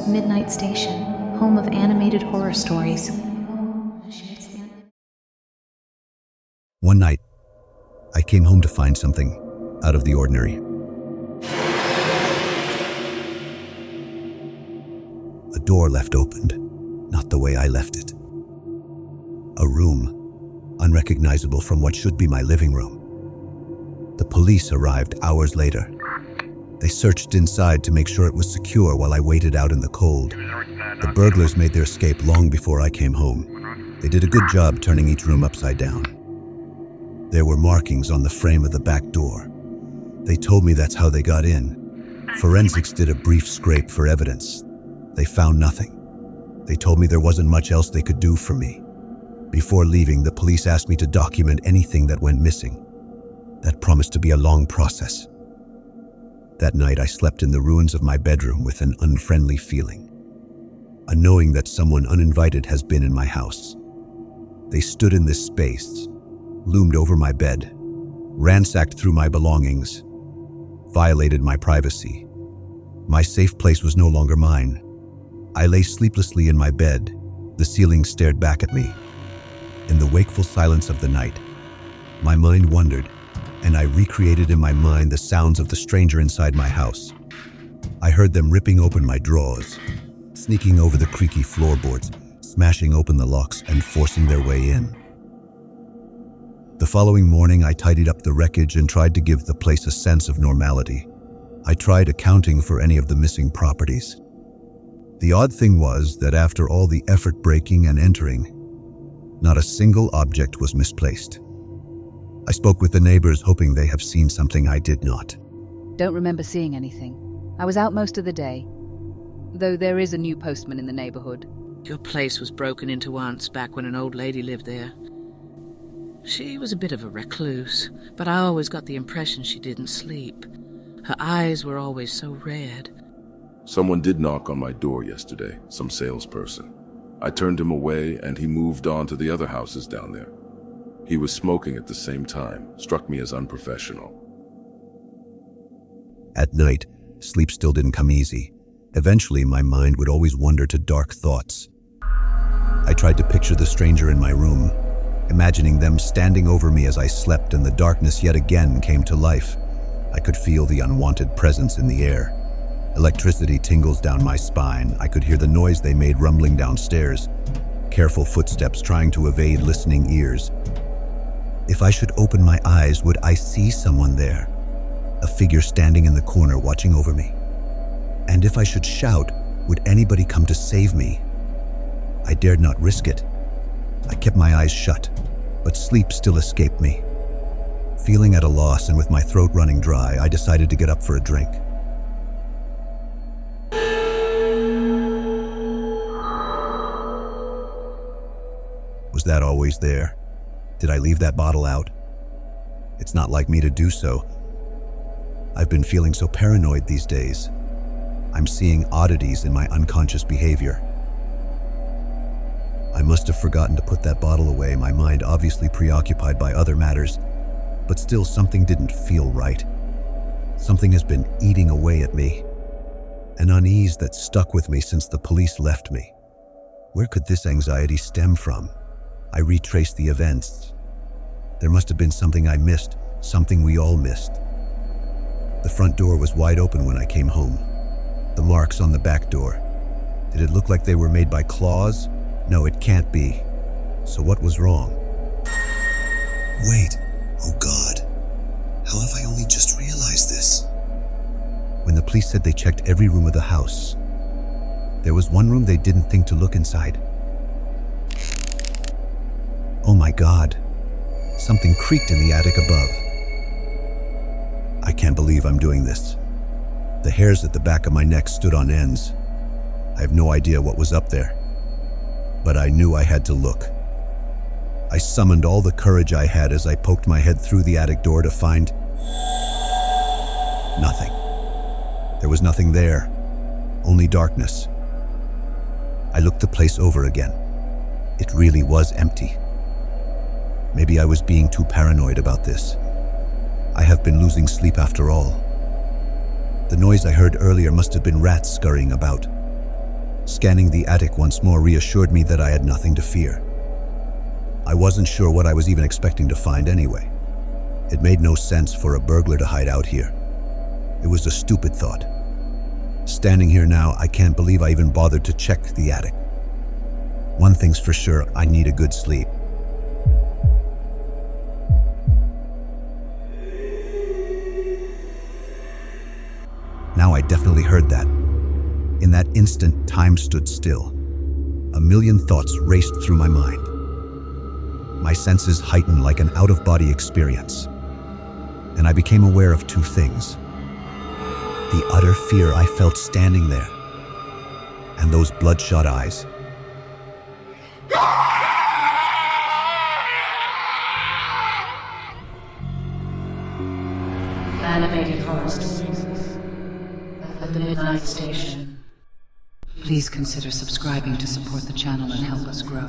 Midnight Station, home of animated horror stories. One night, I came home to find something out of the ordinary. A door left opened, not the way I left it. A room, unrecognizable from what should be my living room. The police arrived hours later. They searched inside to make sure it was secure while I waited out in the cold. The burglars made their escape long before I came home. They did a good job turning each room upside down. There were markings on the frame of the back door. They told me that's how they got in. Forensics did a brief scrape for evidence. They found nothing. They told me there wasn't much else they could do for me. Before leaving, the police asked me to document anything that went missing. That promised to be a long process. That night, I slept in the ruins of my bedroom with an unfriendly feeling. A knowing that someone uninvited has been in my house. They stood in this space, loomed over my bed, ransacked through my belongings, violated my privacy. My safe place was no longer mine. I lay sleeplessly in my bed. The ceiling stared back at me. In the wakeful silence of the night, my mind wandered, and I recreated in my mind the sounds of the stranger inside my house. I heard them ripping open my drawers, sneaking over the creaky floorboards, smashing open the locks and forcing their way in. The following morning, I tidied up the wreckage and tried to give the place a sense of normality. I tried accounting for any of the missing properties. The odd thing was that after all the effort breaking and entering, not a single object was misplaced. I spoke with the neighbors, hoping they have seen something I did not. Don't remember seeing anything. I was out most of the day, though there is a new postman in the neighborhood. Your place was broken into once back when an old lady lived there. She was a bit of a recluse, but I always got the impression she didn't sleep. Her eyes were always so red. Someone did knock on my door yesterday, some salesperson. I turned him away and he moved on to the other houses down there. He was smoking at the same time, struck me as unprofessional. At night, sleep still didn't come easy. Eventually, my mind would always wander to dark thoughts. I tried to picture the stranger in my room, imagining them standing over me as I slept, and the darkness yet again came to life. I could feel the unwanted presence in the air. Electricity tingles down my spine. I could hear the noise they made rumbling downstairs. Careful footsteps trying to evade listening ears. If I should open my eyes, would I see someone there? A figure standing in the corner watching over me. And if I should shout, would anybody come to save me? I dared not risk it. I kept my eyes shut, but sleep still escaped me. Feeling at a loss and with my throat running dry, I decided to get up for a drink. Was that always there? Did I leave that bottle out? It's not like me to do so. I've been feeling so paranoid these days. I'm seeing oddities in my unconscious behavior. I must have forgotten to put that bottle away, my mind obviously preoccupied by other matters, but still something didn't feel right. Something has been eating away at me, an unease that stuck with me since the police left me. Where could this anxiety stem from? I retraced the events. There must have been something I missed, something we all missed. The front door was wide open when I came home. The marks on the back door. Did it look like they were made by claws? No, it can't be. So what was wrong? Wait, oh God, how have I only just realized this? When the police said they checked every room of the house, there was one room they didn't think to look inside. Oh my God, something creaked in the attic above. I can't believe I'm doing this. The hairs at the back of my neck stood on ends. I have no idea what was up there, but I knew I had to look. I summoned all the courage I had as I poked my head through the attic door to find nothing. There was nothing there, only darkness. I looked the place over again. It really was empty. Maybe I was being too paranoid about this. I have been losing sleep after all. The noise I heard earlier must have been rats scurrying about. Scanning the attic once more reassured me that I had nothing to fear. I wasn't sure what I was even expecting to find anyway. It made no sense for a burglar to hide out here. It was a stupid thought. Standing here now, I can't believe I even bothered to check the attic. One thing's for sure, I need a good sleep. Now I definitely heard that. In that instant, time stood still. A million thoughts raced through my mind. My senses heightened like an out-of-body experience. And I became aware of two things. The utter fear I felt standing there, and those bloodshot eyes. Animated horror stories at the Midnight Station. Please consider subscribing to support the channel and help us grow.